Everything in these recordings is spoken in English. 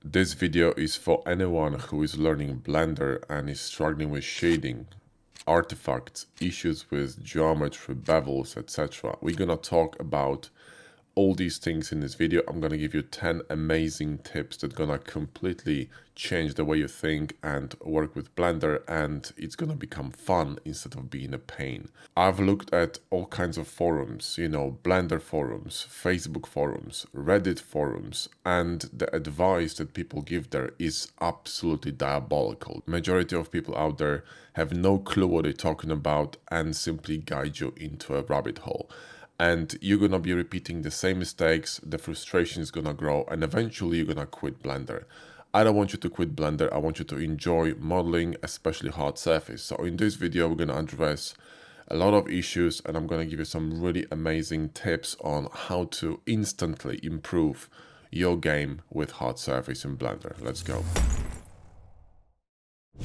This video is for anyone who is learning Blender and is struggling with shading, artifacts, issues with geometry, bevels, etc. We're gonna talk about all these things in this video. I'm gonna give you 10 amazing tips that gonna completely change the way you think and work with Blender, and it's gonna become fun instead of being a pain. I've looked at all kinds of forums, Blender forums, Facebook forums, Reddit forums, and the advice that people give there is absolutely diabolical. Majority of people out there have no clue what they're talking about and simply guide you into a rabbit hole. And you're gonna be repeating the same mistakes, the frustration is gonna grow, and eventually you're gonna quit Blender. I don't want you to quit Blender, I want you to enjoy modeling, especially hard surface. So in this video, we're gonna address a lot of issues, and I'm gonna give you some really amazing tips on how to instantly improve your game with hard surface in Blender. Let's go.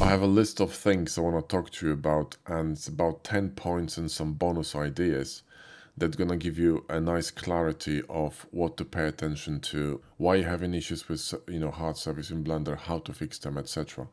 I have a list of things I want to talk to you about, and it's about 10 points and some bonus ideas that's gonna give you a nice clarity of what to pay attention to, why you're having issues with hard surface in Blender, how to fix them, etc.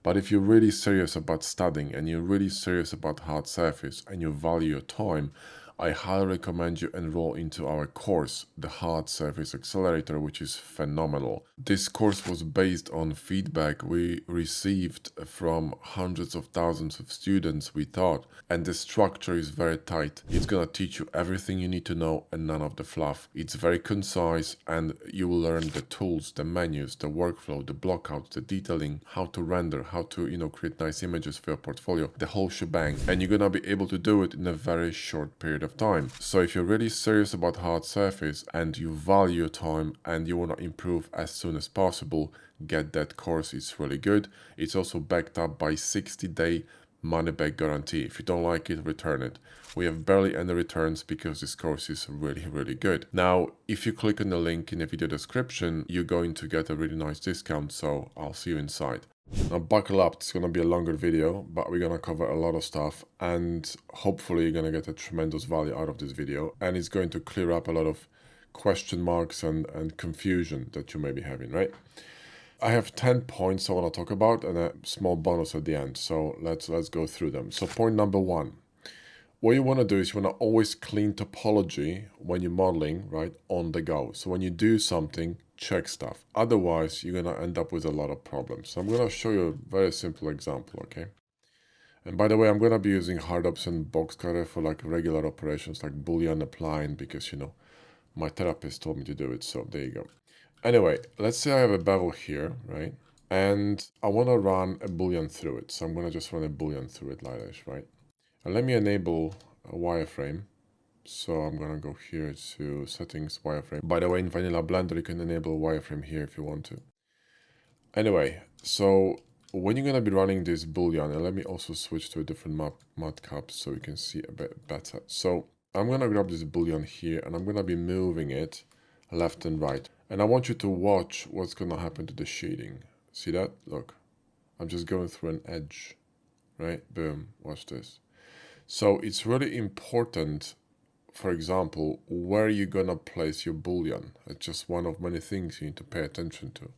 But if you're really serious about studying and you're really serious about hard surface and you value your time, I highly recommend you enroll into our course, the Hard Surface Accelerator, which is phenomenal. This course was based on feedback we received from hundreds of thousands of students, we thought, and the structure is very tight. It's gonna teach you everything you need to know and none of the fluff. It's very concise, and you will learn the tools, the menus, the workflow, the blockouts, the detailing, how to render, how to create nice images for your portfolio, the whole shebang. And you're gonna be able to do it in a very short period of time. So if you're really serious about hard surface and you value your time and you want to improve as soon as possible, get that course. It's really good. It's also backed up by 60-day money back guarantee. If you don't like it, return it. We have barely any returns because this course is really good. Now, if you click on the link in the video description, you're going to get a really nice discount, so I'll see you inside. Now buckle up, it's gonna be a longer video, but we're gonna cover a lot of stuff, and hopefully you're gonna get a tremendous value out of this video, and it's going to clear up a lot of question marks and confusion that you may be having, right? I have 10 points I want to talk about and a small bonus at the end, so let's go through them. So point number one, what you want to do is you want to always clean topology when you're modeling, right, on the go. So when you do something, check stuff. Otherwise, you're going to end up with a lot of problems. So I'm going to show you a very simple example, okay? And by the way, I'm going to be using hard-ups and box cutter for like regular operations like Boolean applying because, my therapist told me to do it. So there you go. Anyway, let's say I have a bevel here, right? And I want to run a Boolean through it. So I'm going to just run a Boolean through it like this, right? And let me enable a wireframe. So I'm going to go here to settings, wireframe. By the way, in vanilla Blender, you can enable wireframe here if you want to. Anyway, so when you're going to be running this Boolean, and let me also switch to a different Matcaps so you can see a bit better. So I'm going to grab this Boolean here and I'm going to be moving it left and right. And I want you to watch what's going to happen to the shading. See that? Look, I'm just going through an edge, right? Boom, watch this. So it's really important, for example, where you're going to place your Boolean. It's just one of many things you need to pay attention to.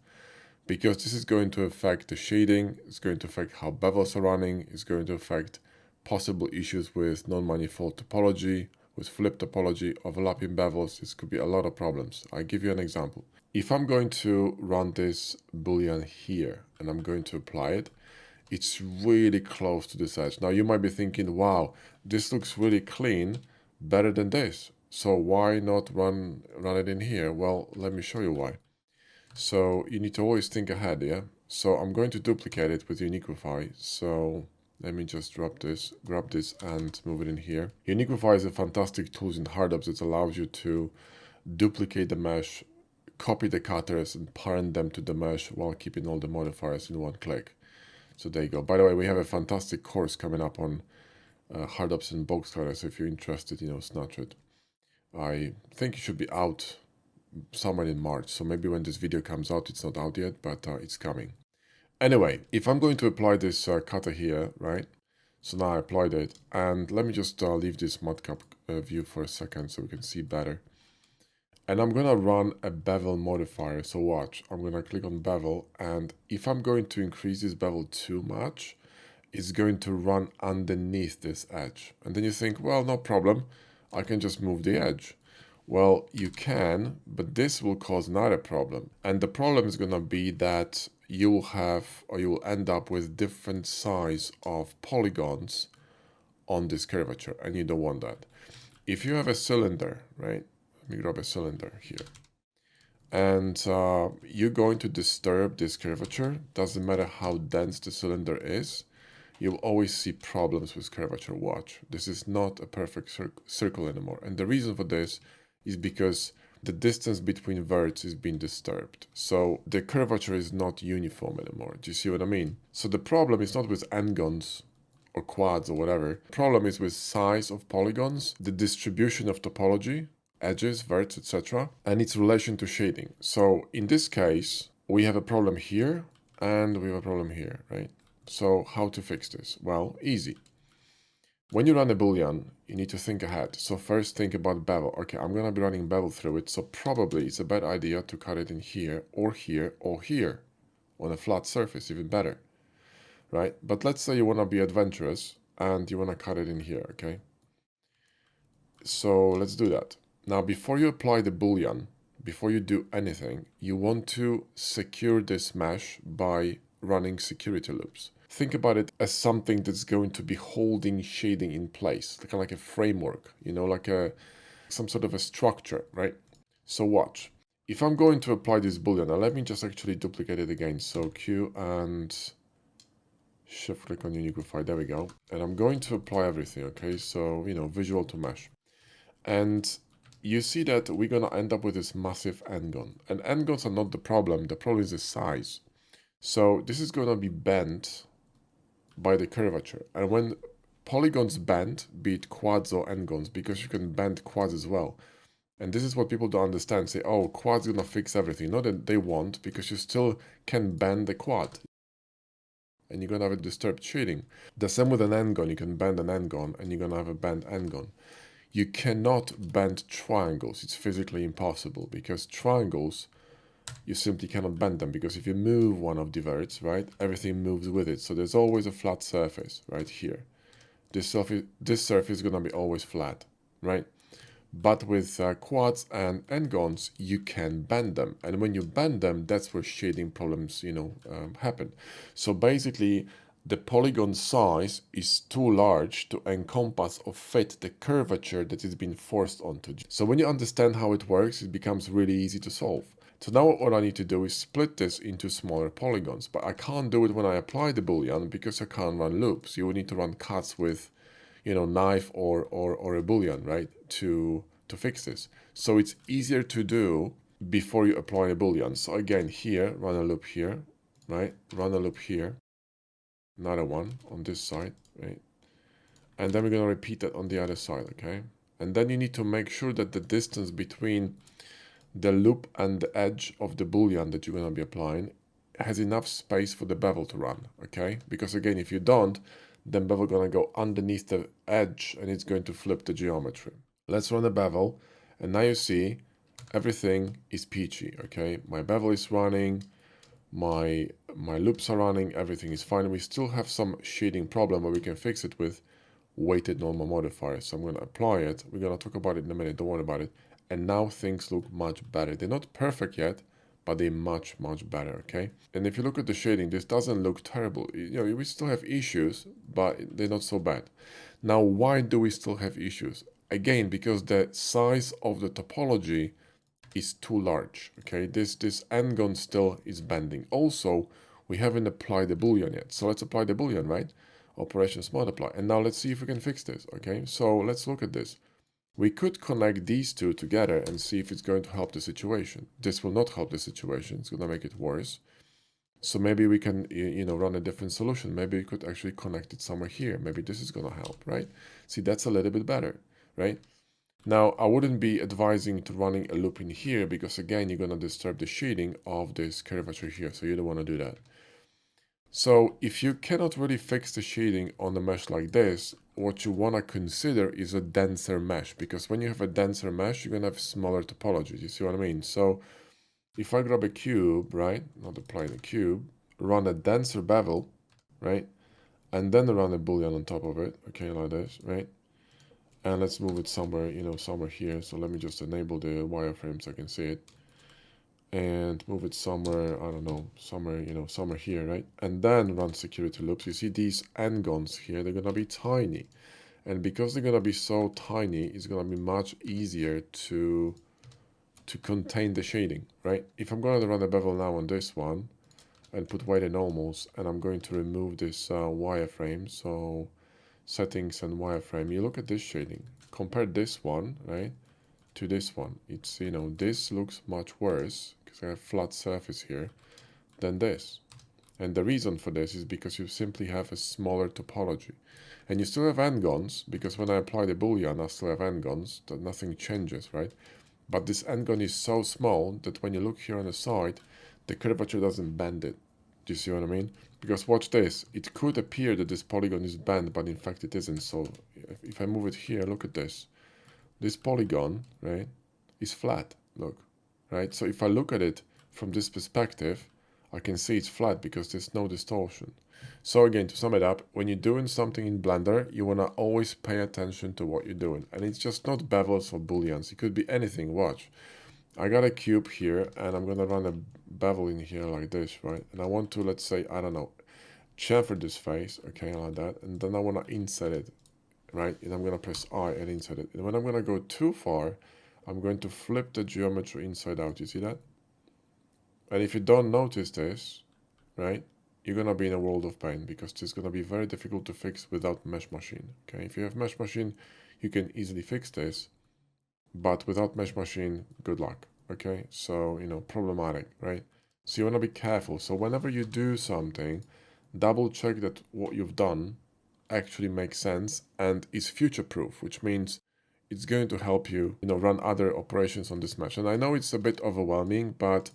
Because this is going to affect the shading, it's going to affect how bevels are running, it's going to affect possible issues with non-manifold topology, with flip topology, overlapping bevels. This could be a lot of problems. I'll give you an example. If I'm going to run this Boolean here and I'm going to apply it, it's really close to this edge. Now you might be thinking, wow, this looks really clean, better than this. So why not run it in here? Well, let me show you why. So you need to always think ahead, yeah? So I'm going to duplicate it with Uniquify. So let me just grab this and move it in here. Uniquify is a fantastic tool in hard-ups that allows you to duplicate the mesh, copy the cutters and parent them to the mesh while keeping all the modifiers in one click. So there you go. By the way, we have a fantastic course coming up on hard-ups and box cutters. If you're interested, snatch it. I think it should be out somewhere in March. So maybe when this video comes out, it's not out yet, but it's coming. Anyway, if I'm going to apply this cutter here, right? So now I applied it, and let me just leave this Matcap view for a second so we can see better. And I'm gonna run a bevel modifier. So watch, I'm gonna click on bevel, and if I'm going to increase this bevel too much, it's going to run underneath this edge. And then you think, well, no problem, I can just move the edge. Well, you can, but this will cause another problem. And the problem is gonna be that you will have, or you will end up with different size of polygons on this curvature, and you don't want that. If you have a cylinder, right? Let me grab a cylinder here. And you're going to disturb this curvature. Doesn't matter how dense the cylinder is, you'll always see problems with curvature. Watch, this is not a perfect circle anymore. And the reason for this is because the distance between verts is being disturbed. So the curvature is not uniform anymore. Do you see what I mean? So the problem is not with n-gons or quads or whatever. The problem is with size of polygons, the distribution of topology, edges, verts, etc., and its relation to shading. So in this case, we have a problem here and we have a problem here, right? So how to fix this? Well, easy. When you run a Boolean, you need to think ahead. So first think about bevel. Okay, I'm gonna be running bevel through it, so probably it's a bad idea to cut it in here or here or here on a flat surface, even better, right? But let's say you wanna be adventurous and you wanna cut it in here, okay? So let's do that. Now, before you apply the Boolean, before you do anything, you want to secure this mesh by running security loops. Think about it as something that's going to be holding shading in place, kind of like a framework, you know, like some sort of a structure, right? So watch. If I'm going to apply this Boolean, now let me just actually duplicate it again. So Q and shift click on Uniquify, there we go. And I'm going to apply everything, okay? So, you know, visual to mesh. And you see that we're going to end up with this massive n-gon. And n-gons are not the problem is the size. So this is going to be bent by the curvature. And when polygons bend, be it quads or n-gons, because you can bend quads as well. And this is what people don't understand. Say, oh, quad's going to fix everything. No, that they won't, because you still can bend the quad. And you're going to have a disturbed shading. The same with an n-gon. You can bend an n-gon, and you're going to have a bent n-gon. You cannot bend triangles. It's physically impossible, because triangles, you simply cannot bend them, because if you move one of the verts, right, everything moves with it. So there's always a flat surface right here. This surface is going to be always flat, right? But with quads and n-gons, you can bend them. And when you bend them, that's where shading problems, you know, happen. So basically, the polygon size is too large to encompass or fit the curvature that is being forced onto. So when you understand how it works, it becomes really easy to solve. So now what I need to do is split this into smaller polygons, but I can't do it when I apply the Boolean because I can't run loops. You would need to run cuts with, you know, knife or a Boolean, right, to fix this. So it's easier to do before you apply a Boolean. So again, here, run a loop here, right, run a loop here, another one on this side, right, and then we're going to repeat that on the other side, okay? And then you need to make sure that the distance between the loop and the edge of the Boolean that you're going to be applying has enough space for the bevel to run, okay? Because again, if you don't, then bevel going to go underneath the edge and it's going to flip the geometry. Let's run a bevel, and now you see everything is peachy, okay? My bevel is running, my loops are running, everything is fine. We still have some shading problem, but we can fix it with weighted normal modifier. So I'm going to apply it. We're going to talk about it in a minute, don't worry about it. And now things look much better. They're not perfect yet, but they're much, much better, okay? And if you look at the shading, this doesn't look terrible. You know, we still have issues, but they're not so bad. Now, why do we still have issues? Again, because the size of the topology is too large, okay? This n-gon still is bending. Also, we haven't applied the Boolean yet. So let's apply the Boolean, right? Operations multiply. And now let's see if we can fix this, okay? So let's look at this. We could connect these two together and see if it's going to help the situation. This will not help the situation. It's going to make it worse. So maybe we can, you know, run a different solution. Maybe we could actually connect it somewhere here. Maybe this is going to help, right? See, that's a little bit better, right? Now, I wouldn't be advising to running a loop in here because, again, you're going to disturb the shading of this curvature here. So you don't want to do that. So if you cannot really fix the shading on a mesh like this, what you want to consider is a denser mesh, because when you have a denser mesh, you're going to have smaller topologies. You see what I mean? So if I grab a cube, right, not applying a cube, run a denser bevel, right, and then run a Boolean on top of it, okay, like this, right? And let's move it somewhere, somewhere here. So let me just enable the wireframe so I can see it. And move it somewhere, I don't know, somewhere, somewhere here, right? And then run security loops. You see these n-gons here, they're gonna be tiny. And because they're gonna be so tiny, it's gonna be much easier to contain the shading, right? If I'm gonna run a bevel now on this one and put weighted normals, and I'm going to remove this wireframe, so settings and wireframe, you look at this shading, compare this one, right, to this one. It's, this looks much worse because I have flat surface here than this. And the reason for this is because you simply have a smaller topology. And you still have n-gons, because when I apply the Boolean, I still have n-gons, that nothing changes, right? But this n-gon is so small that when you look here on the side, the curvature doesn't bend it. Do you see what I mean? Because watch this, it could appear that this polygon is bent, but in fact it isn't. So if I move it here, look at this. This polygon, right, is flat, look, right? So if I look at it from this perspective, I can see it's flat because there's no distortion. So again, to sum it up, when you're doing something in Blender, you want to always pay attention to what you're doing. And it's just not bevels or booleans. It could be anything. Watch. I got a cube here, and I'm going to run a bevel in here like this, right? And I want to, let's say, I don't know, chamfer this face, okay, like that. And then I want to inset it, right? And I'm going to press I and insert it. And when I'm going to go too far, I'm going to flip the geometry inside out. You see that? And if you don't notice this, right, you're going to be in a world of pain, because this is going to be very difficult to fix without Mesh Machine. Okay, if you have Mesh Machine, you can easily fix this, but without Mesh Machine, good luck. Okay, so, problematic, right? So you want to be careful. So whenever you do something, double check that what you've done actually makes sense and is future-proof, which means it's going to help you, run other operations on this mesh. And I know it's a bit overwhelming, but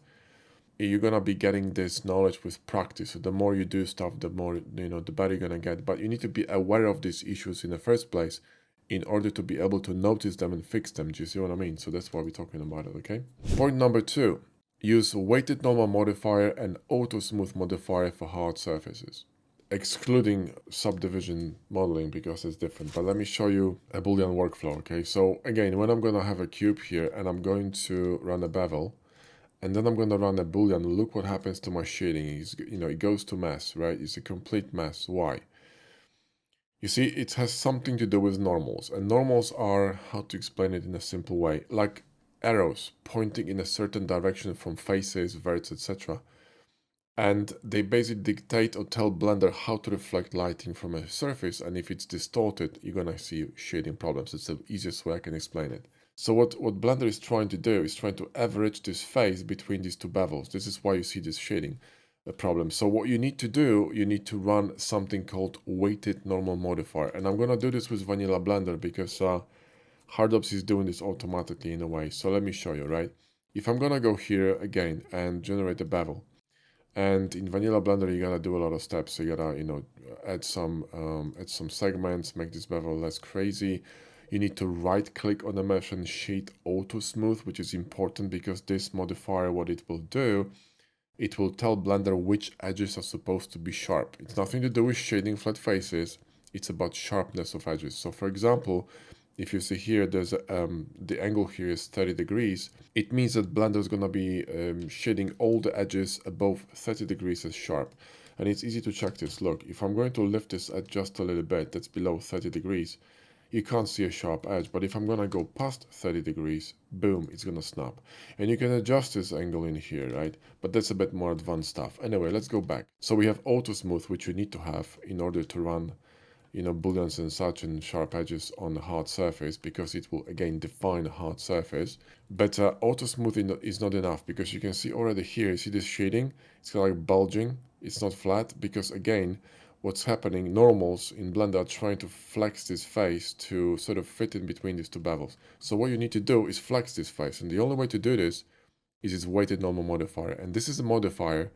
you're gonna be getting this knowledge with practice. So the more you do stuff, the more, the better you're gonna get. But you need to be aware of these issues in the first place in order to be able to notice them and fix them. Do you see what I mean? So that's why we're talking about it, okay? Point number 2, use weighted normal modifier and auto smooth modifier for hard surfaces, excluding subdivision modeling because it's different. But let me show you a Boolean workflow, okay? So again, when I'm gonna have a cube here and I'm going to run a bevel, and then I'm going to run a Boolean, look what happens to my shading. It goes to mess, right? It's a complete mess. Why? You see, it has something to do with normals. And normals are, how to explain it in a simple way, like arrows pointing in a certain direction from faces, verts, etc. And they basically dictate or tell Blender how to reflect lighting from a surface. And if it's distorted, you're going to see shading problems. It's the easiest way I can explain it. So what Blender is trying to do is trying to average this phase between these two bevels. This is why you see this shading problem. So what you need to do, you need to run something called weighted normal modifier. And I'm going to do this with vanilla Blender because HardOps is doing this automatically in a way. So let me show you, right? If I'm going to go here again and generate a bevel, and in vanilla Blender, you gotta do a lot of steps. So you gotta, add some segments, make this bevel less crazy. You need to right click on the mesh and shade auto smooth, which is important because this modifier, what it will do, it will tell Blender which edges are supposed to be sharp. It's nothing to do with shading flat faces. It's about sharpness of edges. So for example, if you see here, there's the angle here is 30 degrees. It means that Blender is going to be shading all the edges above 30 degrees as sharp. And it's easy to check this. Look, if I'm going to lift this edge just a little bit, that's below 30 degrees, you can't see a sharp edge. But if I'm going to go past 30 degrees, boom, it's going to snap. And you can adjust this angle in here, right? But that's a bit more advanced stuff. Anyway, let's go back. So we have auto smooth, which you need to have in order to run booleans and such and sharp edges on a hard surface, because it will again define a hard surface. But auto smoothing is not enough, because you can see already here, you see this shading, it's kind of like bulging, it's not flat, because again, what's happening, normals in Blender are trying to flex this face to sort of fit in between these two bevels. So what you need to do is flex this face, and the only way to do this is this weighted normal modifier. And this is a modifier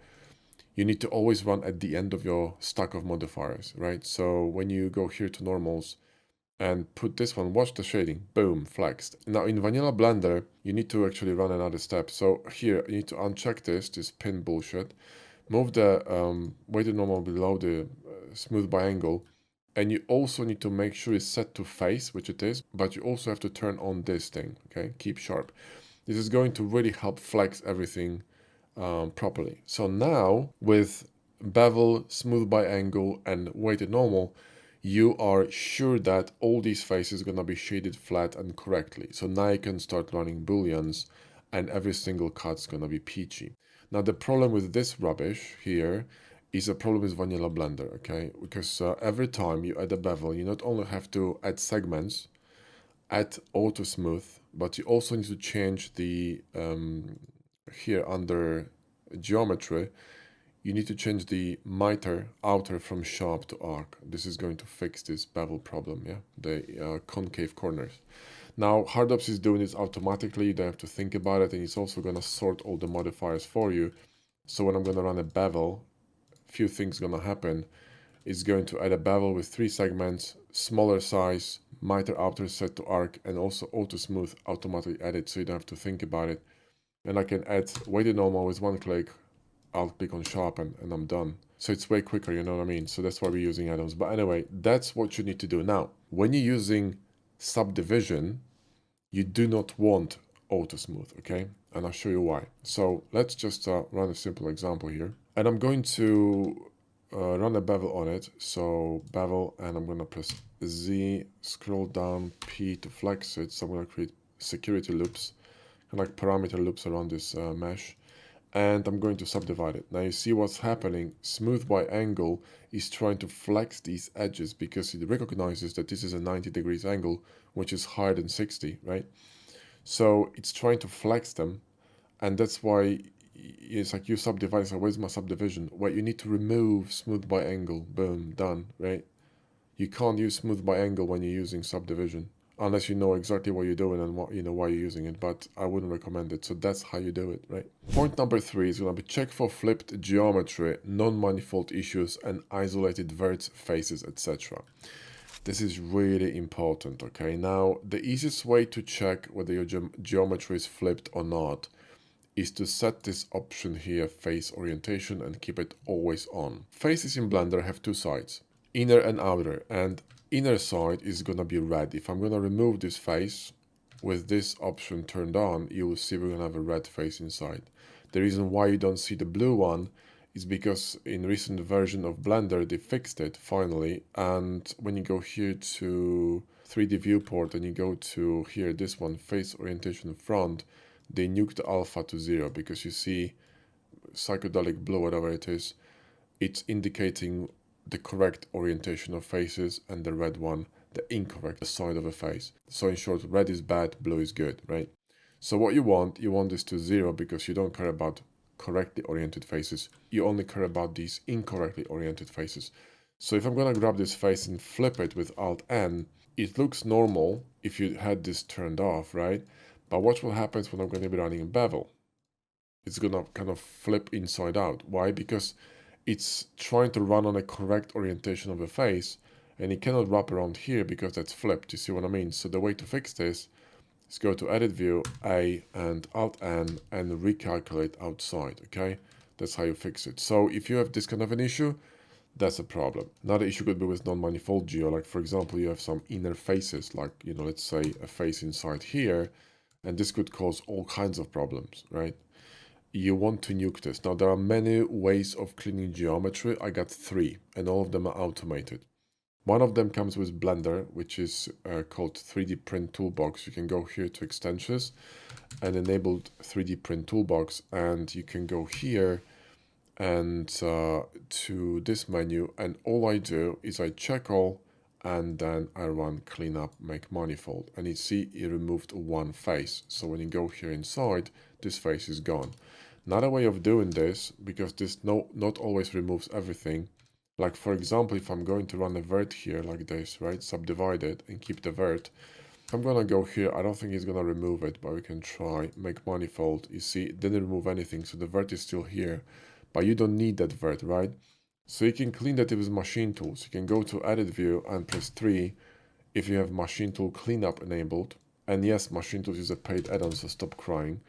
you need to always run at the end of your stack of modifiers, right? So when you go here to normals, and put this one, watch the shading, boom, flexed. Now in vanilla Blender, you need to actually run another step. So here, you need to uncheck this pin bullshit, move the weighted normal below the smooth by angle, and you also need to make sure it's set to face, which it is, but you also have to turn on this thing, okay? Keep sharp. This is going to really help flex everything properly. So now with bevel, smooth by angle, and weighted normal, you are sure that all these faces are going to be shaded flat and correctly. So now you can start running booleans and every single cut's going to be peachy. Now the problem with this rubbish here is a problem with vanilla Blender, okay? Because every time you add a bevel, you not only have to add segments, add auto smooth, but you also need to change the here under geometry, you need to change the miter outer from sharp to arc. This is going to fix this bevel problem, yeah, the concave corners. Now Hardops is doing this automatically, you don't have to think about it, and it's also going to sort all the modifiers for you. So when I'm going to run a bevel, few things going to happen. It's going to add a bevel with 3 segments, smaller size, miter outer set to arc, and also auto smooth automatically added, so you don't have to think about it. And I can add weighted normal with 1 click. I'll click on sharpen and I'm done. So it's way quicker, you know what I mean? So that's why we're using add-ons. But anyway, that's what you need to do. Now, when you're using subdivision, you do not want auto smooth, okay? And I'll show you why. So let's just run a simple example here. And I'm going to run a bevel on it. So bevel, and I'm going to press Z, scroll down P to flex it. So I'm going to create security loops, kind of like parameter loops around this mesh. And I'm going to subdivide it. Now you see what's happening. Smooth by angle is trying to flex these edges because it recognizes that this is a 90 degrees angle, which is higher than 60, right? So it's trying to flex them, and that's why it's like you subdivide. So where's my subdivision? Well, you need to remove smooth by angle. Boom, done, right? You can't use smooth by angle when you're using subdivision, unless you know exactly what you're doing and what, you know, why you're using it, but I wouldn't recommend it. So that's how you do it, right? Point number 3 is going to be check for flipped geometry, non-manifold issues, and isolated verts, faces, etc. This is really important, okay? Now, the easiest way to check whether your geometry is flipped or not is to set this option here, face orientation, and keep it always on. Faces in Blender have 2 sides, inner and outer, and inner side is going to be red. If I'm going to remove this face with this option turned on, you will see we're going to have a red face inside. The reason why you don't see the blue one is because in recent version of Blender they fixed it finally, and when you go here to 3D viewport and you go to here, this one, face orientation front, they nuked the alpha to 0 because you see psychedelic blue, whatever it is, it's indicating the correct orientation of faces, and the red one, the incorrect side of a face. So in short, red is bad, blue is good, right? So what you want this to 0 because you don't care about correctly oriented faces. You only care about these incorrectly oriented faces. So if I'm going to grab this face and flip it with Alt-N, it looks normal if you had this turned off, right? But what will happen when I'm going to be running a bevel? It's going to kind of flip inside out. Why? Because it's trying to run on a correct orientation of the face, and it cannot wrap around here because that's flipped. You see what I mean? So the way to fix this is go to Edit View, A, and Alt-N, and recalculate outside, okay? That's how you fix it. So if you have this kind of an issue, that's a problem. Another issue could be with non-manifold geo, like for example, you have some inner faces, like, you know, let's say a face inside here, and this could cause all kinds of problems, right? You want to nuke this. Now, there are many ways of cleaning geometry. I got 3, and all of them are automated. One of them comes with Blender, which is called 3D Print Toolbox. You can go here to Extensions and enable 3D Print Toolbox, and you can go here and to this menu, and all I do is I check all, and then I run Clean Up, Make Manifold, and you see it removed 1 face. So when you go here inside, this face is gone. Another way of doing this, because this not always removes everything, like for example, if I'm going to run a vert here like this, right, subdivide it and keep the vert, I'm gonna go here, I don't think it's gonna remove it, but we can try, make manifold. You see, it didn't remove anything, so the vert is still here, but you don't need that vert, right? So you can clean that with machine tools. You can go to Edit View and press 3, if you have machine tool cleanup enabled. And yes, machine tools is a paid add-on, so stop crying.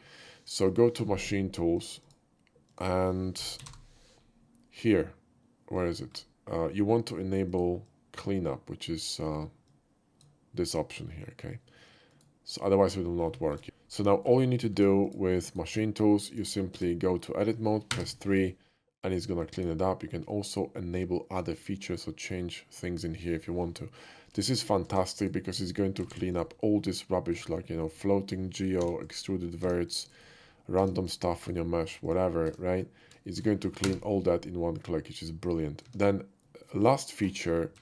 So go to machine tools, and here, where is it? You want to enable cleanup, which is this option here, okay? So otherwise it will not work. So now all you need to do with machine tools, you simply go to edit mode, press 3, and it's gonna clean it up. You can also enable other features or change things in here if you want to. This is fantastic because it's going to clean up all this rubbish like, you know, floating geo, extruded verts, random stuff in your mesh, whatever, right? It's going to clean all that in one click, which is brilliant. Then last feature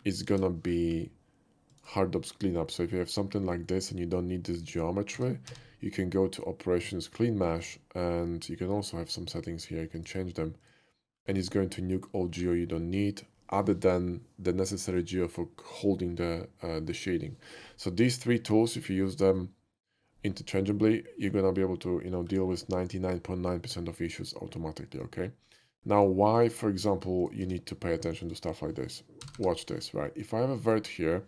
is gonna be hard ops cleanup. So if you have something like this and you don't need this geometry, you can go to operations clean mesh, and you can also have some settings here. You can change them, and it's going to nuke all geo you don't need, other than the necessary geo for holding the shading. So these three tools, if you use them interchangeably, you're gonna be able to, you know, deal with 99.9% of issues automatically. Okay. Now, why, for example, you need to pay attention to stuff like this? Watch this, right? If I have a vert here,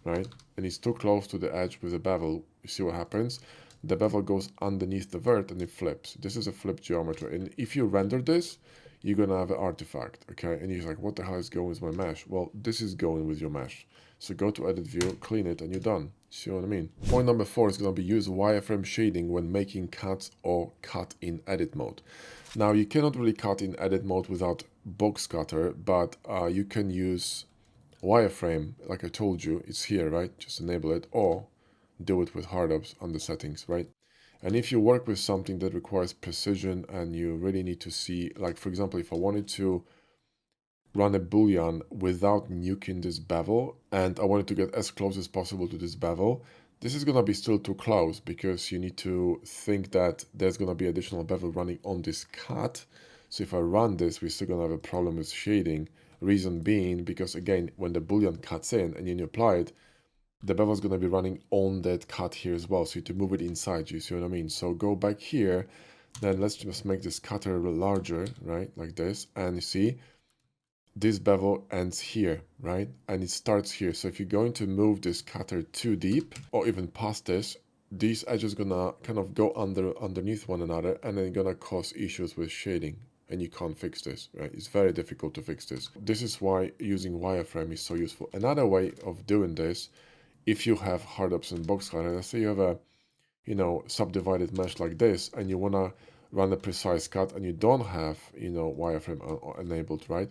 right, and it's too close to the edge with a bevel, you see what happens? The bevel goes underneath the vert and it flips. This is a flip geometry, and if you render this, you're gonna have an artifact, okay? And you're like, what the hell is going with my mesh? Well, this is going with your mesh. So go to edit view, clean it, and you're done. See what I mean? Point number 4 is gonna be use wireframe shading when making cuts or cut in edit mode. Now, you cannot really cut in edit mode without box cutter, but you can use wireframe, like I told you, it's here, right? Just enable it, or do it with hard ops on the settings, right? And if you work with something that requires precision and you really need to see, like for example, if I wanted to run a Boolean without nuking this bevel, and I wanted to get as close as possible to this bevel, this is gonna be still too close, because you need to think that there's gonna be additional bevel running on this cut. So if I run this, we're still gonna have a problem with shading. Reason being, because again, when the Boolean cuts in and you apply it, the bevel is going to be running on that cut here as well. So you have to move it inside, you see what I mean? So go back here, then let's just make this cutter a little larger, right? Like this. And you see, this bevel ends here, right? And it starts here. So if you're going to move this cutter too deep, or even past this, these edges gonna kind of go underneath one another, and then gonna cause issues with shading. And you can't fix this, right? It's very difficult to fix this. This is why using wireframe is so useful. Another way of doing this, if you have hard ops and box cutter, let's say you have a, you know, subdivided mesh like this, and you want to run a precise cut, and you don't have, you know, wireframe enabled, right?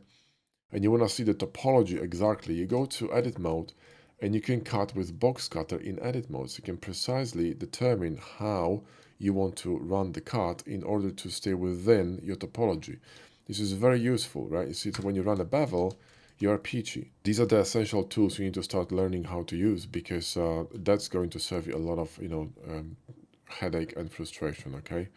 And you want to see the topology exactly, you go to edit mode, and you can cut with box cutter in edit mode. So you can precisely determine how you want to run the cut in order to stay within your topology. This is very useful, right? You see, so when you run a bevel, you are peachy. These are the essential tools you need to start learning how to use, because that's going to save you a lot of, you know, headache and frustration, okay?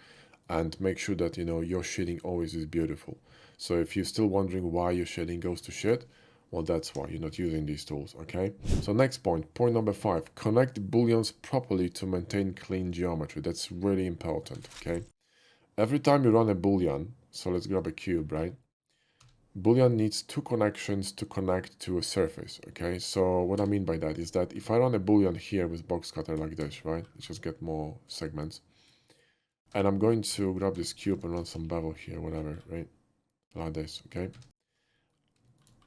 And make sure that, you know, your shading always is beautiful. So if you're still wondering why your shading goes to shit, well, that's why you're not using these tools, okay? So next point number 5, connect booleans properly to maintain clean geometry. That's really important, okay? Every time you run a boolean, so let's grab a cube, right? Boolean needs 2 connections to connect to a surface, okay? So what I mean by that is that if I run a Boolean here with box cutter like this, right? Let's just get more segments. And I'm going to grab this cube and run some bevel here, whatever, right? Like this, okay?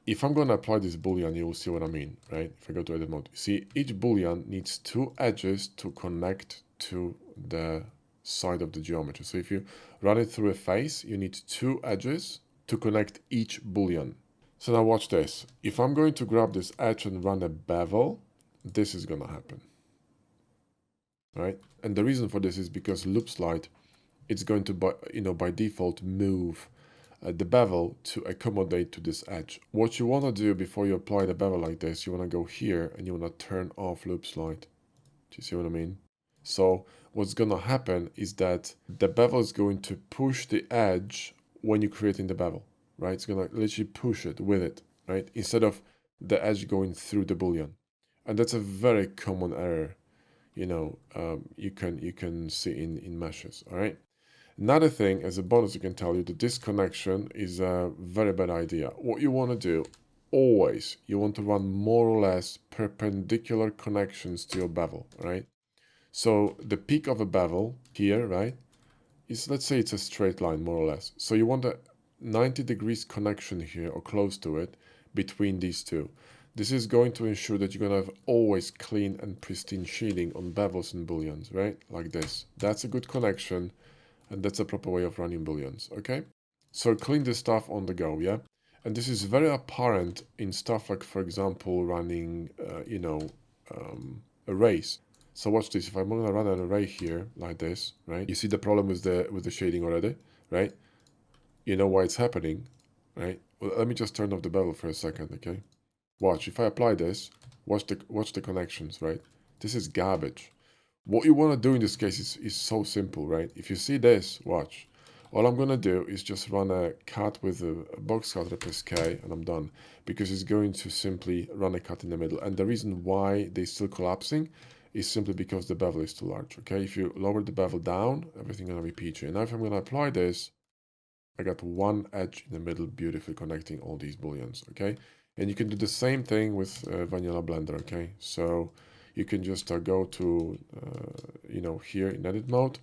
If I'm going to apply this Boolean, you will see what I mean, right? If I go to edit mode, see, each Boolean needs 2 edges to connect to the side of the geometry. So if you run it through a face, you need 2 edges to connect each Boolean. So now watch this. If I'm going to grab this edge and run a bevel, this is going to happen, right? And the reason for this is because loop slide, it's going to, by default, move the bevel to accommodate to this edge. What you want to do before you apply the bevel like this, you want to go here and you want to turn off loop slide. Do you see what I mean? So what's going to happen is that the bevel is going to push the edge when you're creating the bevel, right? It's going to literally push it with it, right? Instead of the edge going through the Boolean. And that's a very common error, you know, you can see in meshes, all right? Another thing, as a bonus, I can tell you that this connection is a very bad idea. What you want to do always you want to run more or less perpendicular connections to your bevel, right? So the peak of a bevel here, right, is, let's say it's a straight line more or less. So you want a 90 degrees connection here or close to it between these two. This is going to ensure that you're going to have always clean and pristine shading on bevels and booleans, right? Like this. That's a good connection, and that's a proper way of running booleans, okay? So clean this stuff on the go, yeah? And this is very apparent in stuff like, for example, running, arrays. So watch this. If I'm gonna run an array here like this, right? You see the problem with the shading already, right? You know why it's happening, right? Well, let me just turn off the bevel for a second, okay? Watch. If I apply this, watch the connections, right? This is garbage. What you want to do in this case is so simple, right? If you see this, watch. All I'm going to do is just run a cut with a box cutter, press K, and I'm done. Because it's going to simply run a cut in the middle. And the reason why they're still collapsing is simply because the bevel is too large, okay? If you lower the bevel down, everything going to be peachy. And now if I'm going to apply this, I got one edge in the middle, beautifully connecting all these booleans, okay? And you can do the same thing with Vanilla Blender, okay? So you can just go to, here in edit mode,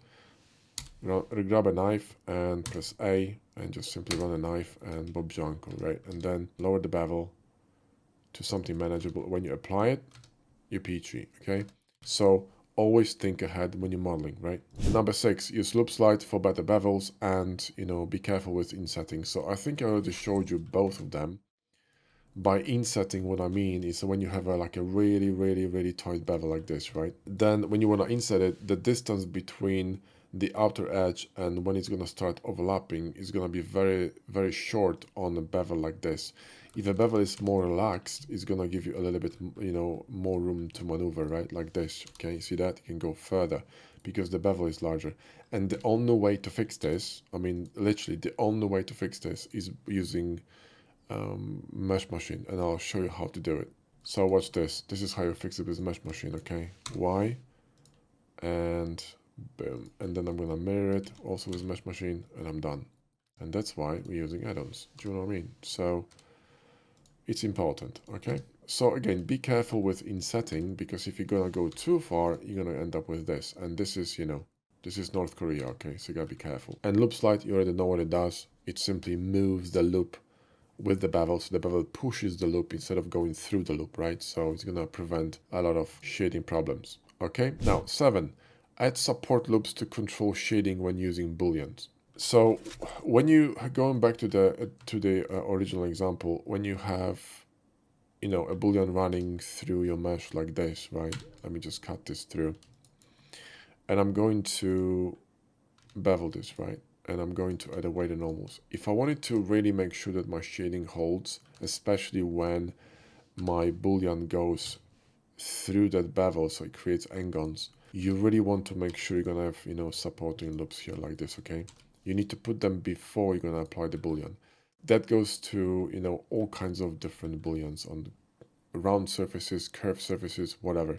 grab a knife and press A and just simply run a knife and Bob's your uncle, right? And then lower the bevel to something manageable. When you apply it, you're peachy, okay? So always think ahead when you're modeling, right? Number 6, use loop slide for better bevels and, be careful with insetting. So I think I already showed you both of them. By insetting, what I mean is when you have like a really, really, really tight bevel like this, right? Then when you want to inset it, the distance between the outer edge and when it's going to start overlapping is going to be very, very short on a bevel like this. If a bevel is more relaxed, it's going to give you a little bit, more room to maneuver, right? Like this, okay? See that? You can go further because the bevel is larger. And the only way to fix this, I mean, literally the only way to fix this is using mesh machine, and I'll show you how to do it. So watch this. This is how you fix it with mesh machine, okay? Y, and boom. And then I'm gonna mirror it also with mesh machine, and I'm done. And that's why we're using add-ons. Do you know what I mean? So it's important, okay? So again, be careful with insetting, because if you're gonna go too far, you're gonna end up with this. And this is, this is North Korea, okay? So you gotta be careful. And loop slide, you already know what it does. It simply moves the loop with the bevel, so the bevel pushes the loop instead of going through the loop, right? So it's gonna prevent a lot of shading problems. Okay, now 7, add support loops to control shading when using booleans. So when you, going back to the original example, when you have a boolean running through your mesh like this, right? Let me just cut this through, and I'm going to bevel this, right? And I'm going to add a weighted normals. If I wanted to really make sure that my shading holds, especially when my boolean goes through that bevel, so it creates n-gons, you really want to make sure you're gonna have, supporting loops here like this, okay? You need to put them before you're gonna apply the boolean. That goes to, all kinds of different booleans on round surfaces, curved surfaces, whatever.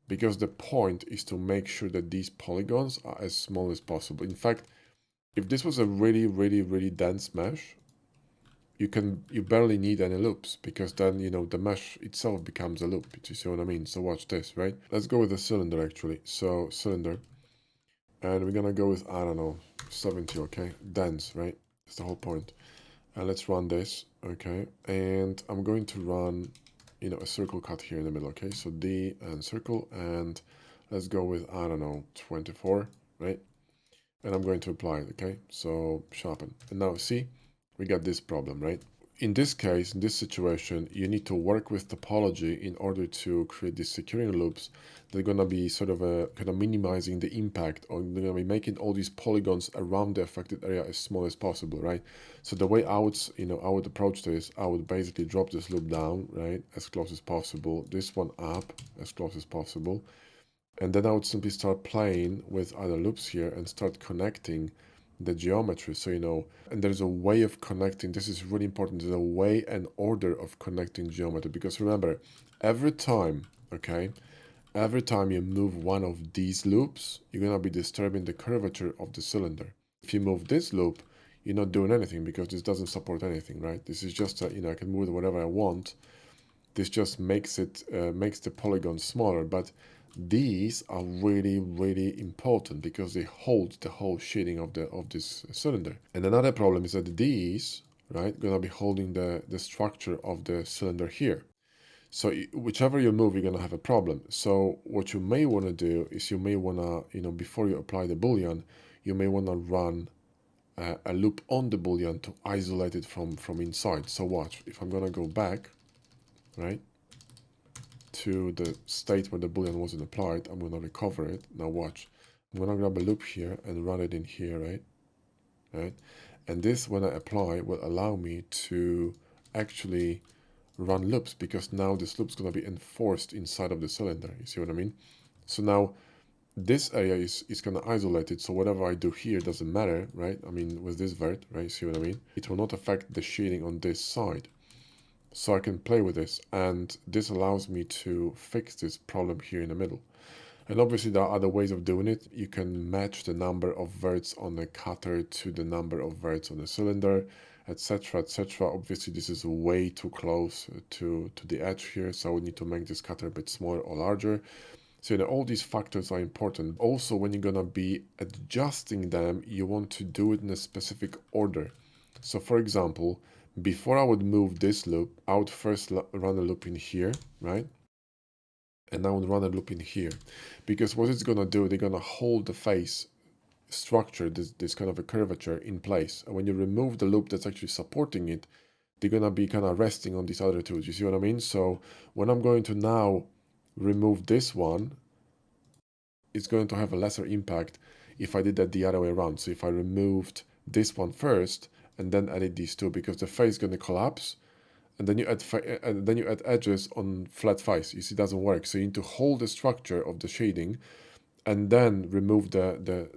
Because the point is to make sure that these polygons are as small as possible. In fact, if this was a really, really, really dense mesh, you barely need any loops, because then, the mesh itself becomes a loop. You see what I mean? So watch this, right? Let's go with the cylinder, actually. So cylinder, and we're gonna go with, I don't know, 70, okay? Dense, right? That's the whole point. And let's run this, okay? And I'm going to run, a circle cut here in the middle, okay? So D and circle, and let's go with, I don't know, 24, right? And I'm going to apply it, okay? So sharpen. And now see, we got this problem, right? In this case, in this situation, you need to work with topology in order to create these securing loops. They're gonna be sort of kind of minimizing the impact, or they're gonna be making all these polygons around the affected area as small as possible, right? So the way I would, I would approach this, I would basically drop this loop down, right, as close as possible, this one up as close as possible. And then I would simply start playing with other loops here and start connecting the geometry. So, and there's a way of connecting. This is really important. There's a way and order of connecting geometry. Because remember, every time, okay, every time you move one of these loops, you're going to be disturbing the curvature of the cylinder. If you move this loop, you're not doing anything because this doesn't support anything, right? This is just a, I can move it whatever I want. This just makes it makes the polygon smaller, but these are really, really important because they hold the whole shading of this cylinder. And another problem is that these, right, gonna be holding the structure of the cylinder here. So whichever you move, you're gonna have a problem. So what you may want to do is you may want to, before you apply the Boolean, you may want to run a loop on the Boolean to isolate it from inside. So watch, if I'm gonna go back, right, to the state where the Boolean wasn't applied, I'm gonna recover it. Now watch, I'm gonna grab a loop here and run it in here, right, and this, when I apply, will allow me to actually run loops, because now this loop's going to be enforced inside of the cylinder. You see what I mean? So now this area is going to isolate it, so whatever I do here doesn't matter, right? I mean, with this vert, right? You see what I mean? It will not affect the shading on this side. So I can play with this, and this allows me to fix this problem here in the middle. And obviously there are other ways of doing it. You can match the number of verts on the cutter to the number of verts on the cylinder, etc, etc. Obviously this is way too close to the edge here, so we need to make this cutter a bit smaller or larger. So all these factors are important. Also, when you're gonna be adjusting them, you want to do it in a specific order. So for example, before I would move this loop, I would first run a loop in here, right? And I would run a loop in here, because what it's gonna do, they're gonna hold the face structure, this kind of a curvature in place. And when you remove the loop that's actually supporting it, they're gonna be kind of resting on these other two. You see what I mean? So when I'm going to now remove this one, it's going to have a lesser impact if I did that the other way around. So if I removed this one first and then added these two, because the face is going to collapse, and then you add edges on flat face. You see, it doesn't work. So you need to hold the structure of the shading and then remove the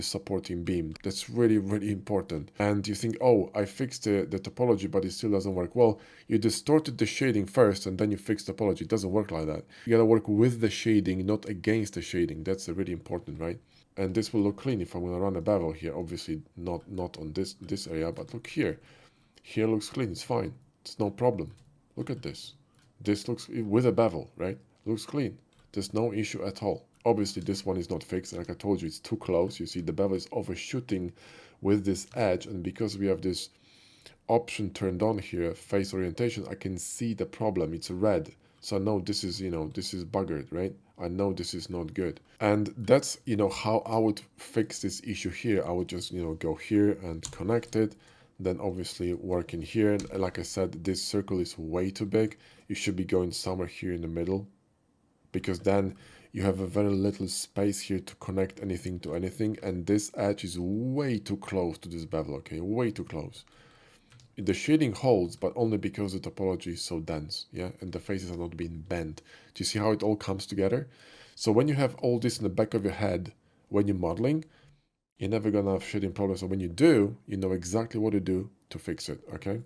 supporting beam. That's really, really important. And you think, oh, I fixed the topology, but it still doesn't work. Well, you distorted the shading first and then you fix topology. It doesn't work like that. You gotta work with the shading, not against the shading. That's really important, right? And this will look clean if I'm gonna run a bevel here. Obviously not on this area, but look here. Here looks clean, it's fine. It's no problem. Look at this. This looks, with a bevel, right? Looks clean. There's no issue at all. Obviously, this one is not fixed. Like I told you, it's too close. You see, the bevel is overshooting with this edge. And because we have this option turned on here, face orientation, I can see the problem. It's red. So I know this is, this is buggered, right? I know this is not good. And that's, how I would fix this issue here. I would just, go here and connect it. Then obviously work in here. And like I said, this circle is way too big. You should be going somewhere here in the middle, because then you have a very little space here to connect anything to anything, and this edge is way too close to this bevel, okay? Way too close. The shading holds, but only because the topology is so dense, yeah? And the faces are not being bent. Do you see how it all comes together? So when you have all this in the back of your head, when you're modeling, you're never gonna have shading problems. So when you do, you know exactly what to do to fix it, okay?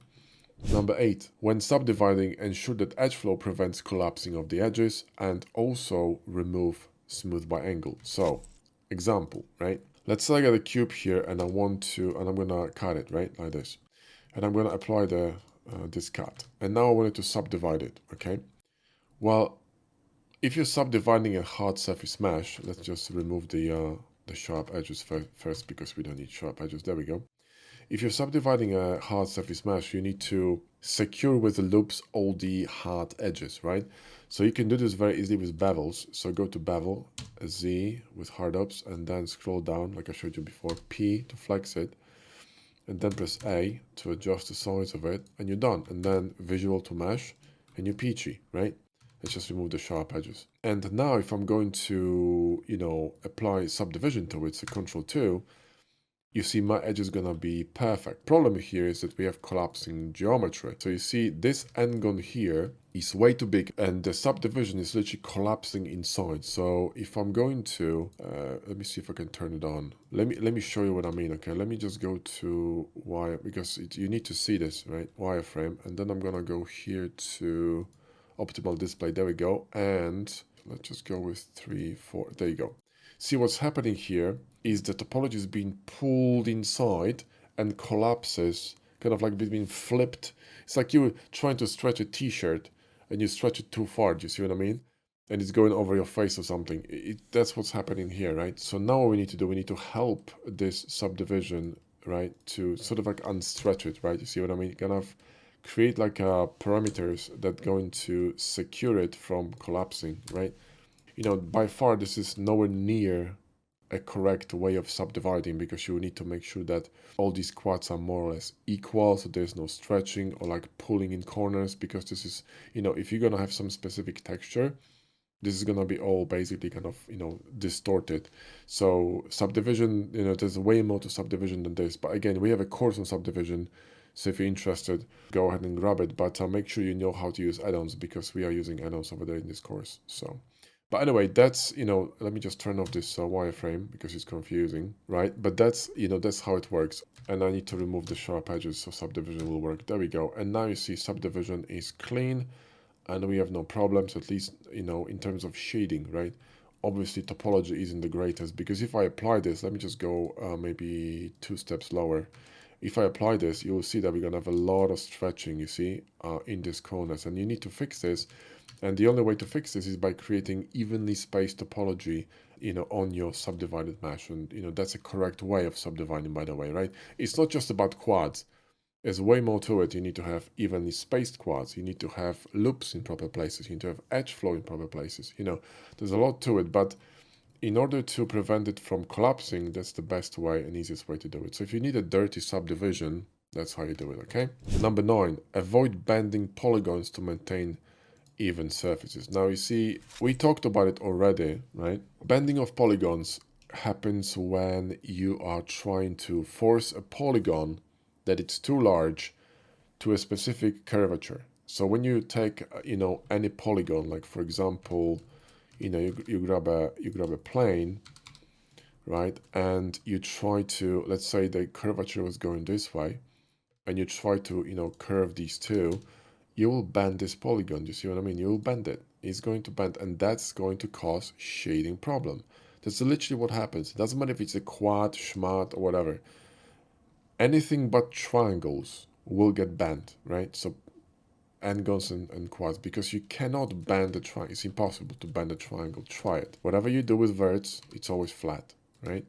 Number 8, when subdividing, ensure that edge flow prevents collapsing of the edges, and also remove smooth by angle. So, example, right? Let's say I got a cube here and I'm gonna cut it, right? Like this. And I'm gonna apply this cut. And now I wanted to subdivide it, okay? Well, if you're subdividing a hard surface mesh, let's just remove the sharp edges first, because we don't need sharp edges. There we go. If you're subdividing a hard surface mesh, you need to secure with the loops all the hard edges, right? So you can do this very easily with bevels. So go to bevel, Z with hard ups, and then scroll down like I showed you before, P to flex it, and then press A to adjust the size of it, and you're done. And then visual to mesh, and you're peachy, right? Let's just remove the sharp edges. And now if I'm going to, apply subdivision to it, so Control 2, you see my edge is gonna be perfect. Problem here is that we have collapsing geometry. So you see this n-gon here is way too big, and the subdivision is literally collapsing inside. So if I'm going to, let me see if I can turn it on. Let me show you what I mean, okay? Let me just go to wire, because you need to see this, right? Wireframe, and then I'm gonna go here to optimal display. There we go. And let's just go with 3, 4. There you go. See what's happening here is the topology is being pulled inside, and collapses, kind of like being flipped. It's like you trying to stretch a t-shirt and you stretch it too far. Do you see what I mean? And it's going over your face or something. That's what's happening here, right? So now what we need to do, we need to help this subdivision, right, to sort of like unstretch it, right? You see what I mean? Kind of create like parameters that going to secure it from collapsing, right? You know, by far this is nowhere near a correct way of subdividing, because you need to make sure that all these quads are more or less equal, so there's no stretching or like pulling in corners, because this is, you know, if you're gonna have some specific texture, this is gonna be all basically kind of, you know, distorted. So subdivision, you know, there's way more to subdivision than this, but again, we have a course on subdivision, so if you're interested, go ahead and grab it, but make sure you know how to use add-ons, because we are using add-ons over there in this course. So but anyway, that's, you know, let me just turn off this wireframe because it's confusing, right? But that's, you know, that's how it works. And I need to remove the sharp edges so subdivision will work. There we go. And now you see subdivision is clean and we have no problems, at least, you know, in terms of shading, right? Obviously, topology isn't the greatest, because if I apply this, let me just go maybe 2 steps lower. If I apply this, you will see that we're going to have a lot of stretching, you see, in these corners. And you need to fix this. And the only way to fix this is by creating evenly spaced topology, you know, on your subdivided mesh. And, you know, that's a correct way of subdividing, by the way, right? It's not just about quads. There's way more to it. You need to have evenly spaced quads. You need to have loops in proper places. You need to have edge flow in proper places. You know, there's a lot to it. But in order to prevent it from collapsing, that's the best way and easiest way to do it. So if you need a dirty subdivision, that's how you do it, okay? Number 9, avoid bending polygons to maintain even surfaces. Now you see, we talked about it already, right? Bending of polygons happens when you are trying to force a polygon that it's too large to a specific curvature. So when you take, you know, any polygon, like for example, you know, you grab a plane, right? And you try to, let's say the curvature was going this way, and you try to, you know, curve these two, you will bend this polygon. You see what I mean? You will bend it. It's going to bend, and that's going to cause shading problem. That's literally what happens. It doesn't matter if it's a quad, schmat, or whatever. Anything but triangles will get bent, right? So angles and quads, because you cannot bend a triangle. It's impossible to bend a triangle. Try it. Whatever you do with verts, it's always flat, right?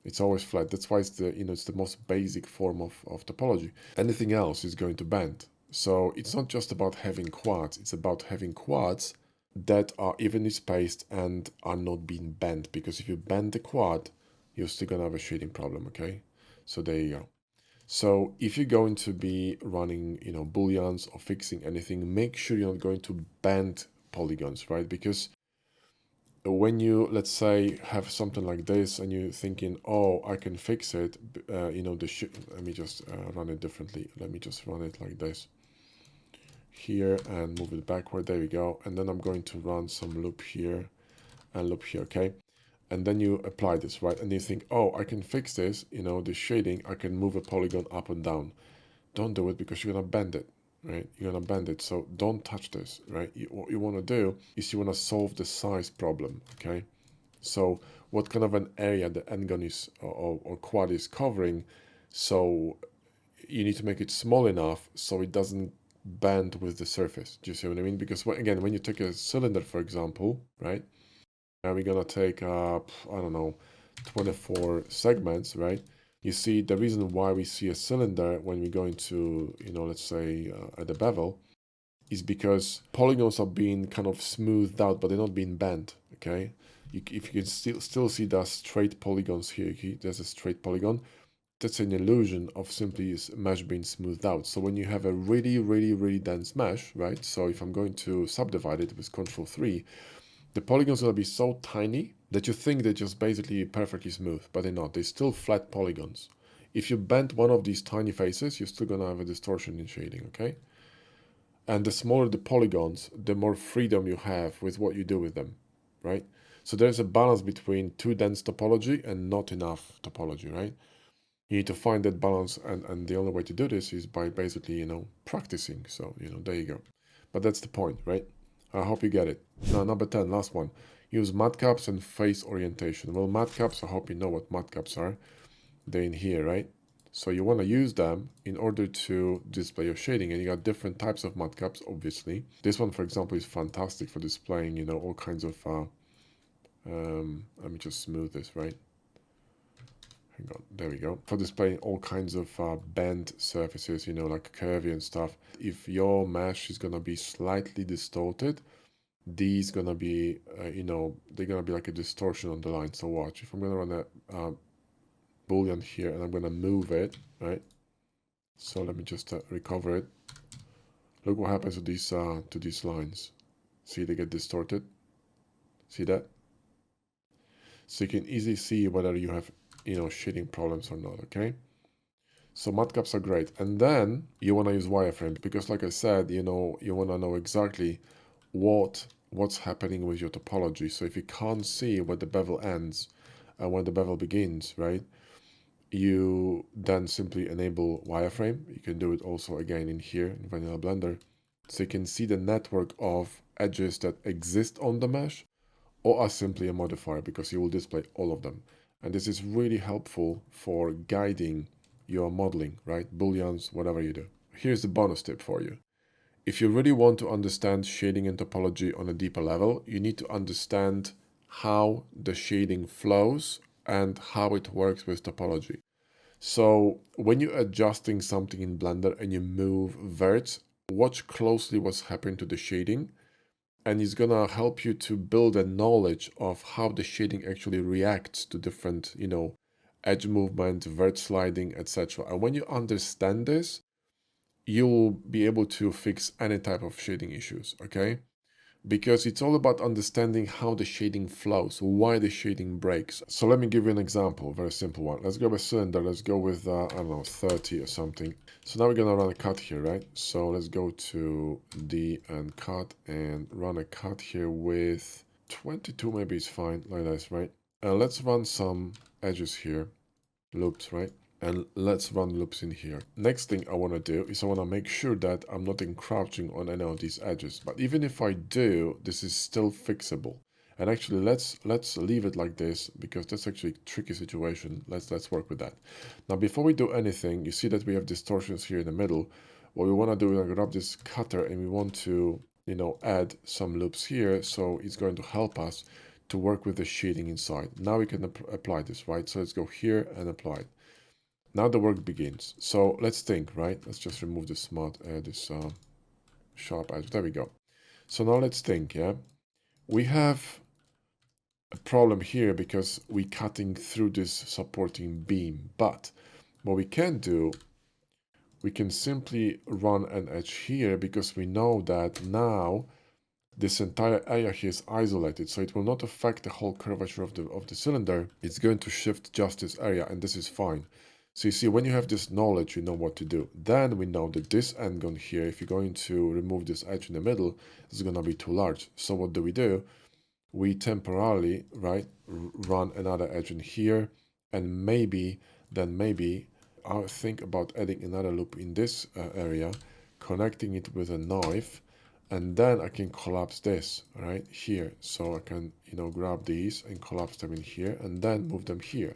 It's always flat. That's why it's the, you know, it's the most basic form of topology. Anything else is going to bend. So it's not just about having quads, it's about having quads that are evenly spaced and are not being bent, because if you bend the quad, you're still gonna have a shading problem, okay? So there you go. So if you're going to be running, you know, booleans or fixing anything, make sure you're not going to bend polygons, right? Because when you, let's say, have something like this and you're thinking, oh, I can fix it, you know, let me just run it differently. Let me just run it like this here and move it backward. There we go. And then I'm going to run some loop here and loop here, okay? And then you apply this, right? And you think, oh, I can fix this, you know, the shading, I can move a polygon up and down. Don't do it, because you're gonna bend it, right? You're gonna bend it, so don't touch this, right? What you wanna do is you wanna solve the size problem, okay? So what kind of an area the n-gon is or quad is covering, so you need to make it small enough so it doesn't bend with the surface. Do you see what I mean? Because again, when you take a cylinder, for example, right? And we're gonna take up, I don't know, 24 segments, right? You see, the reason why we see a cylinder when we go into, you know, let's say at the bevel, is because polygons are being kind of smoothed out, but they're not being bent, okay? If you can still see the straight polygons here, there's a straight polygon, that's an illusion of simply mesh being smoothed out. So when you have a really dense mesh, right? So if I'm going to subdivide it with Control 3, the polygons will be so tiny that you think they're just basically perfectly smooth, but they're not. They're still flat polygons. If you bend one of these tiny faces, you're still going to have a distortion in shading, okay? And the smaller the polygons, the more freedom you have with what you do with them, right? So there's a balance between too dense topology and not enough topology, right? You need to find that balance, and the only way to do this is by basically, you know, practicing. So, you know, there you go. But that's the point, right? I hope you get it. Now, number 10, last one. Use matcaps and face orientation. Well, matcaps, I hope you know what matcaps are. They're in here, right? So you want to use them in order to display your shading, and you got different types of matcaps, obviously. This one, for example, is fantastic for displaying, you know, all kinds of, let me just smooth this, right? Hang on, there we go. For displaying all kinds of bent surfaces, you know, like curvy and stuff. If your mesh is gonna be slightly distorted, these gonna be, you know, they're gonna be like a distortion on the line. So watch, if I'm gonna run a Boolean here and I'm gonna move it, right? So let me just recover it. Look what happens to these lines. See, they get distorted. See that? So you can easily see whether you have, you know, shading problems or not, okay? So matcaps are great. And then you want to use wireframe because like I said, you know, you want to know exactly what's happening with your topology. So if you can't see where the bevel ends and when the bevel begins, right? You then simply enable wireframe. You can do it also again in here in Vanilla Blender. So you can see the network of edges that exist on the mesh or are simply a modifier because you will display all of them. And this is really helpful for guiding your modeling, right? Booleans, whatever you do. Here's the bonus tip for you. If you really want to understand shading and topology on a deeper level, you need to understand how the shading flows and how it works with topology. So when you're adjusting something in Blender and you move verts, watch closely what's happening to the shading, and it's gonna help you to build a knowledge of how the shading actually reacts to different, you know, edge movement, vert sliding, etc. And when you understand this, you'll be able to fix any type of shading issues, okay? Because it's all about understanding how the shading flows, why the shading breaks. So let me give you an example, a very simple one. Let's grab a cylinder, let's go with, I don't know, 30 or something. So now we're gonna run a cut here, right? So let's go to D and cut and run a cut here with 22, maybe it's fine, like this, right? And let's run some edges here, loops, right? And let's run loops in here. Next thing I want to do is I want to make sure that I'm not encroaching on any of these edges. But even if I do, this is still fixable. And actually, let's leave it like this because that's actually a tricky situation. Let's work with that. Now, before we do anything, you see that we have distortions here in the middle. What we want to do is grab this cutter and we want to, you know, add some loops here. So it's going to help us to work with the shading inside. Now we can apply this, right? So let's go here and apply it. Now the work begins. So let's think, right? Let's just remove this sharp edge. There we go. So now let's think, yeah? We have a problem here because we're cutting through this supporting beam. But what we can do, we can simply run an edge here because we know that now this entire area here is isolated, so it will not affect the whole curvature of the cylinder. It's going to shift just this area, and this is fine. So you see, when you have this knowledge, you know what to do. Then we know that this end here, if you're going to remove this edge in the middle, is going to be too large. So what do? We temporarily, right, run another edge in here, and maybe I'll think about adding another loop in this area, connecting it with a knife, and then I can collapse this right here. So I can, you know, grab these and collapse them in here and then move them here.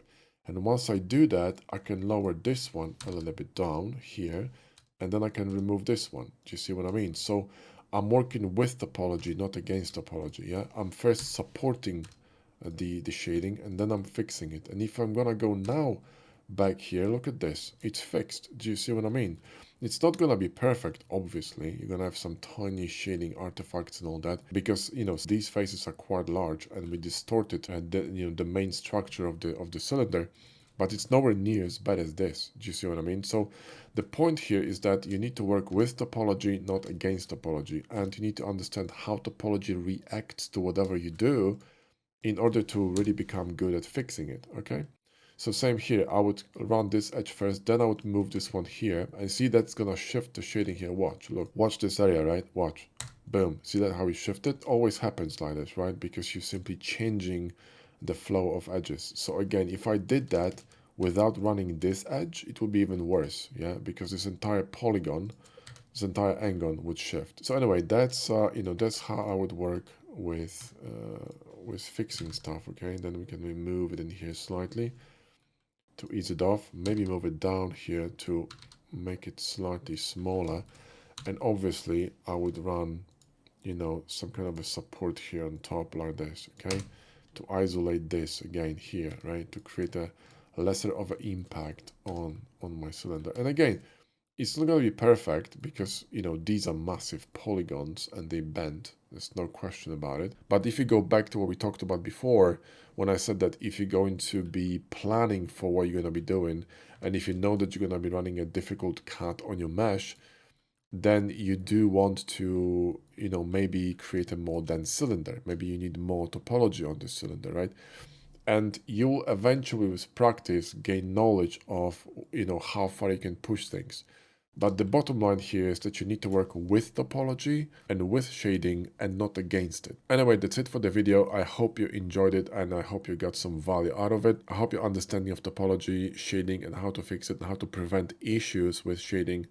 And once I do that, I can lower this one a little bit down here, and then I can remove this one. Do you see what I mean? So I'm working with topology, not against topology. Yeah, I'm first supporting the shading, and then I'm fixing it. And if I'm gonna go now back here, look at this, it's fixed. Do you see what I mean? It's not gonna be perfect, obviously. You're gonna have some tiny shading artifacts and all that because, you know, these faces are quite large and we distorted the main structure of the cylinder, but it's nowhere near as bad as this. Do you see what I mean? So the point here is that you need to work with topology, not against topology, and you need to understand how topology reacts to whatever you do in order to really become good at fixing it, okay? So same here, I would run this edge first, then I would move this one here, and see that's gonna shift the shading here. Watch, look, watch this area, right? Watch, boom. See that how we shifted? Always happens like this, right? Because you're simply changing the flow of edges. So again, if I did that without running this edge, it would be even worse, yeah? Because this entire polygon, this entire angle would shift. So anyway, that's that's how I would work with fixing stuff, okay? Then we can remove it in here slightly to ease it off. Maybe move it down here to make it slightly smaller. And obviously I would run, you know, some kind of a support here on top like this, okay? To isolate this again here, right? To create a lesser of an impact on my cylinder. And again, it's not going to be perfect because, you know, these are massive polygons and they bend. There's no question about it. But if you go back to what we talked about before, when I said that if you're going to be planning for what you're going to be doing, and if you know that you're going to be running a difficult cut on your mesh, then you do want to, you know, maybe create a more dense cylinder. Maybe you need more topology on this cylinder, right? And you will eventually, with practice, gain knowledge of, you know, how far you can push things. But the bottom line here is that you need to work with topology and with shading and not against it. Anyway, that's it for the video. I hope you enjoyed it and I hope you got some value out of it. I hope your understanding of topology, shading, and how to fix it and how to prevent issues with shading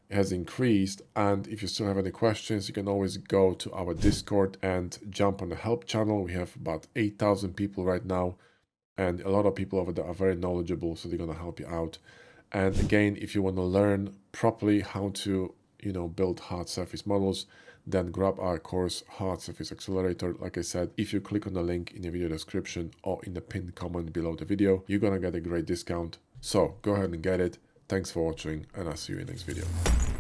has increased. And if you still have any questions, you can always go to our Discord and jump on the help channel. We have about 8,000 people right now, and a lot of people over there are very knowledgeable, so they're going to help you out. And again, if you want to learn properly how to, you know, build hard surface models, then grab our course, Hard Surface Accelerator. Like I said, if you click on the link in the video description or in the pinned comment below the video, you're going to get a great discount. So go ahead and get it. Thanks for watching, and I'll see you in the next video.